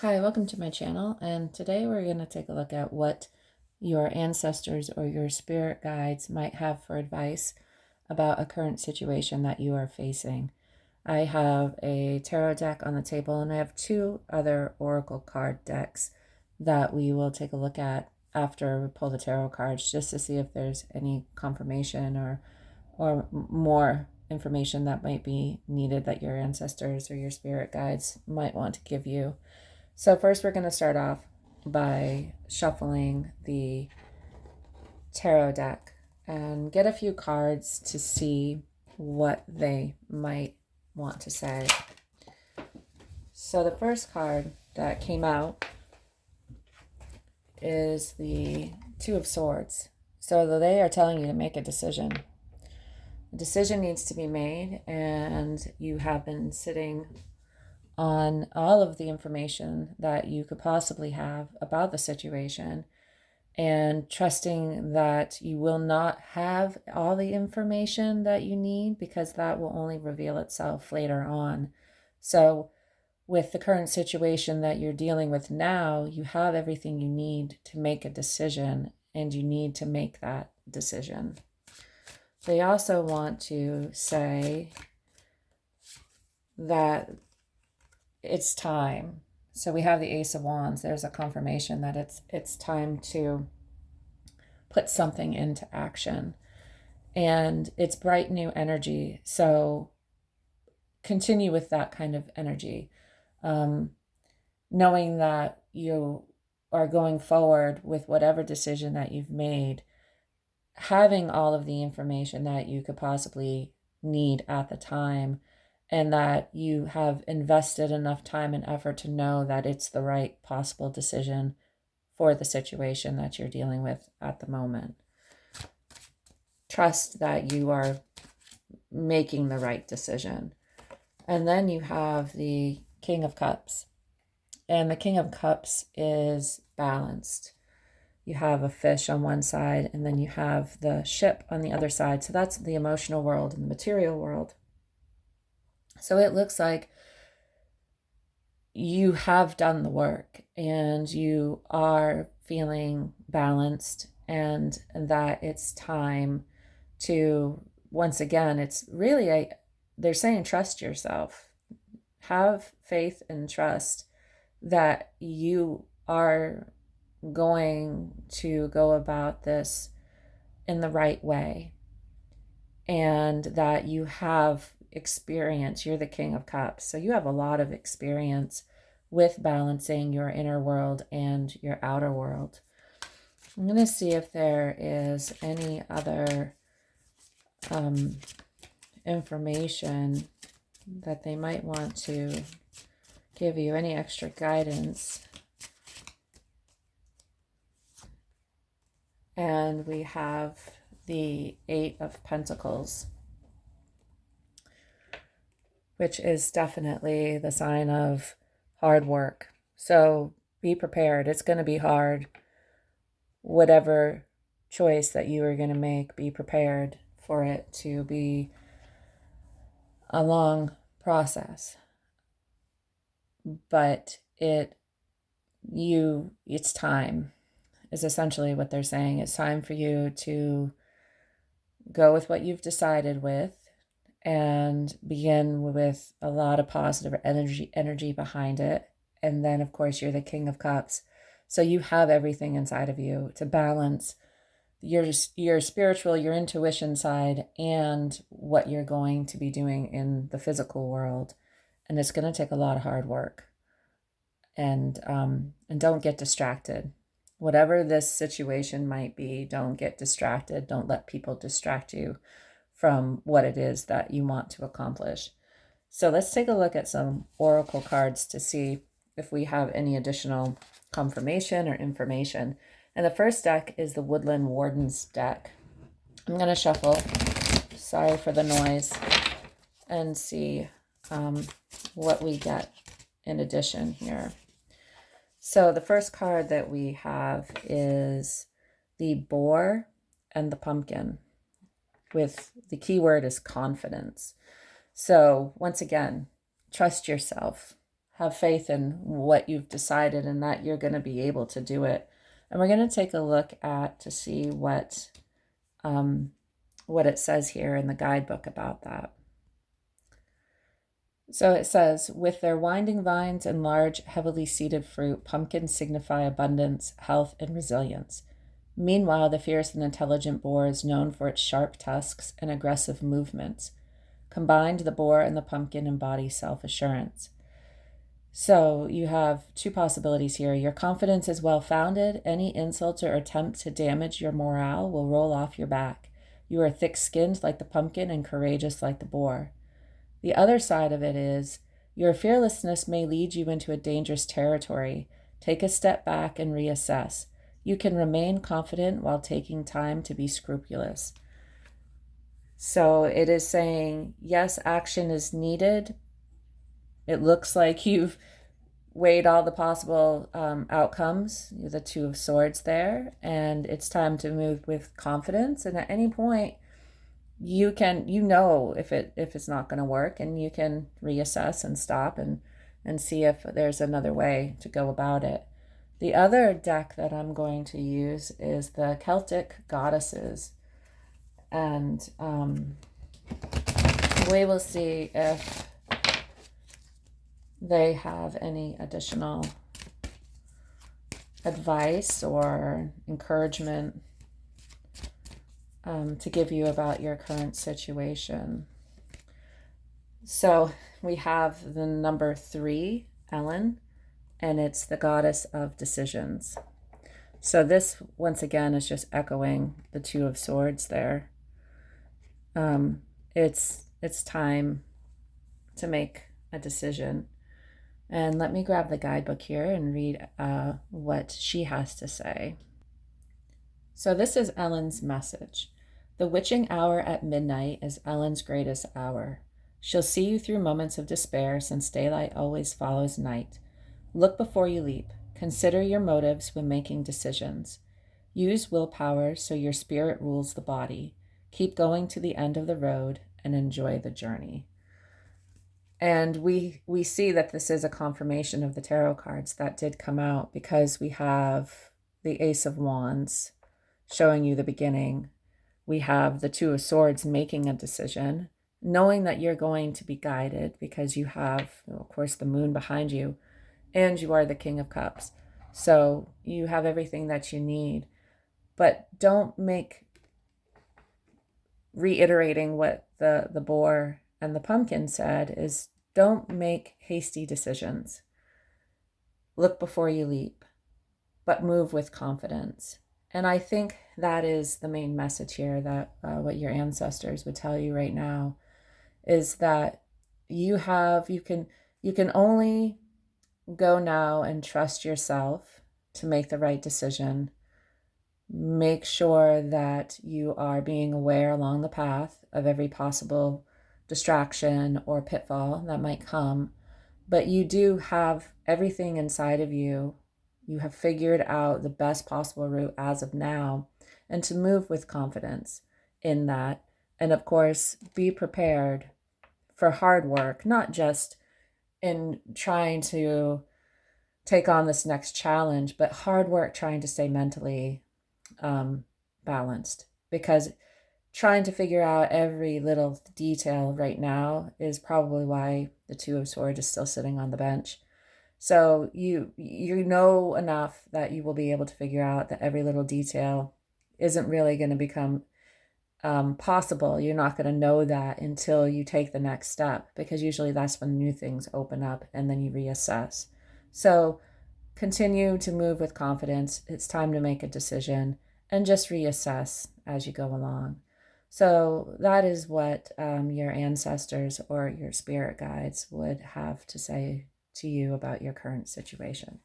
Hi, welcome to my channel, and today we're going to take a look at what your ancestors or your spirit guides might have for advice about a current situation that you are facing. I have a tarot deck on the table, and I have two other oracle card decks that we will take a look at after we pull the tarot cards, just to see if there's any confirmation or more information that might be needed that your ancestors or your spirit guides might want to give you. So first we're going to start off by shuffling the tarot deck and get a few cards to see what they might want to say. So the first card that came out is the Two of Swords. So they are telling you to make a decision. A decision needs to be made, and you have been sitting on all of the information that you could possibly have about the situation and trusting that you will not have all the information that you need, because that will only reveal itself later on. So with the current situation that you're dealing with now, you have everything you need to make a decision, and you need to make that decision. They also want to say that it's time. So we have the Ace of Wands. There's a confirmation that it's time to put something into action. And it's bright new energy. So continue with that kind of energy. Knowing that you are going forward with whatever decision that you've made, having all of the information that you could possibly need at the time, and that you have invested enough time and effort to know that it's the right possible decision for the situation that you're dealing with at the moment. Trust that you are making the right decision. And then you have the King of Cups. And the King of Cups is balanced. You have a fish on one side, and then you have the ship on the other side. So that's the emotional world and the material world. So it looks like you have done the work and you are feeling balanced, and that it's time to, once again, it's really they're saying trust yourself. Have faith and trust that you are going to go about this in the right way, and that you have experience. You're the King of Cups, so you have a lot of experience with balancing your inner world and your outer world. I'm going to see if there is any other information that they might want to give you, any extra guidance. And we have the Eight of Pentacles, which is definitely the sign of hard work. So be prepared. It's going to be hard. Whatever choice that you are going to make, be prepared for it to be a long process. But it's time, is essentially what they're saying. It's time for you to go with what you've decided with, and begin with a lot of positive energy behind it. And then, of course, you're the King of Cups. So you have everything inside of you to balance your spiritual, your intuition side, and what you're going to be doing in the physical world. And it's going to take a lot of hard work. And don't get distracted. Whatever this situation might be, don't get distracted. Don't let people distract you from what it is that you want to accomplish. So let's take a look at some oracle cards to see if we have any additional confirmation or information. And the first deck is the Woodland Wardens deck. I'm going to shuffle, sorry for the noise, and see what we get in addition here. So the first card that we have is the Boar and the Pumpkin, with the key word is confidence. So once again, trust yourself. have faith in what you've decided and that you're going to be able to do it. And we're going to take a look at to see what it says here in the guidebook about that. So it says, with their winding vines and large, heavily seeded fruit, pumpkins signify abundance, health, and resilience. Meanwhile, the fierce and intelligent boar is known for its sharp tusks and aggressive movements. Combined, the boar and the pumpkin embody self-assurance. So you have two possibilities here. Your confidence is well-founded. Any insult or attempt to damage your morale will roll off your back. You are thick-skinned like the pumpkin and courageous like the boar. The other side of it is, your fearlessness may lead you into a dangerous territory. Take a step back and reassess. You can remain confident while taking time to be scrupulous. So it is saying, yes, action is needed. It looks like you've weighed all the possible outcomes, the Two of Swords there, and it's time to move with confidence. And at any point, you know if it's not going to work, and you can reassess and stop and see if there's another way to go about it. The other deck that I'm going to use is the Celtic Goddesses, and we will see if they have any additional advice or encouragement to give you about your current situation. So we have the number 3, Ellen, and it's the goddess of decisions. So this, once again, is just echoing the Two of Swords there. It's time to make a decision. And let me grab the guidebook here and read what she has to say. So this is Ellen's message. The witching hour at midnight is Ellen's greatest hour. She'll see you through moments of despair, since daylight always follows night. Look before you leap. Consider your motives when making decisions. Use willpower so your spirit rules the body. Keep going to the end of the road and enjoy the journey. And we see that this is a confirmation of the tarot cards that did come out, because we have the Ace of Wands showing you the beginning. We have the Two of Swords making a decision, knowing that you're going to be guided because you have, of course, the moon behind you, and you are the King of Cups. So you have everything that you need. But don't make reiterating what the boar and the pumpkin said is, don't make hasty decisions. Look before you leap, but move with confidence. And I think that is the main message here, that what your ancestors would tell you right now is that you can only go now and trust yourself to make the right decision. Make sure that you are being aware along the path of every possible distraction or pitfall that might come, but you do have everything inside of you. You have figured out the best possible route as of now, and to move with confidence in that. And of course, be prepared for hard work, not just in trying to take on this next challenge, but hard work trying to stay mentally balanced, because trying to figure out every little detail right now is probably why the Two of Swords is still sitting on the bench. So you know enough that you will be able to figure out that every little detail isn't really going to become possible. You're not going to know that until you take the next step, because usually that's when new things open up and then you reassess. So continue to move with confidence. It's time to make a decision and just reassess as you go along. So that is what your ancestors or your spirit guides would have to say to you about your current situation.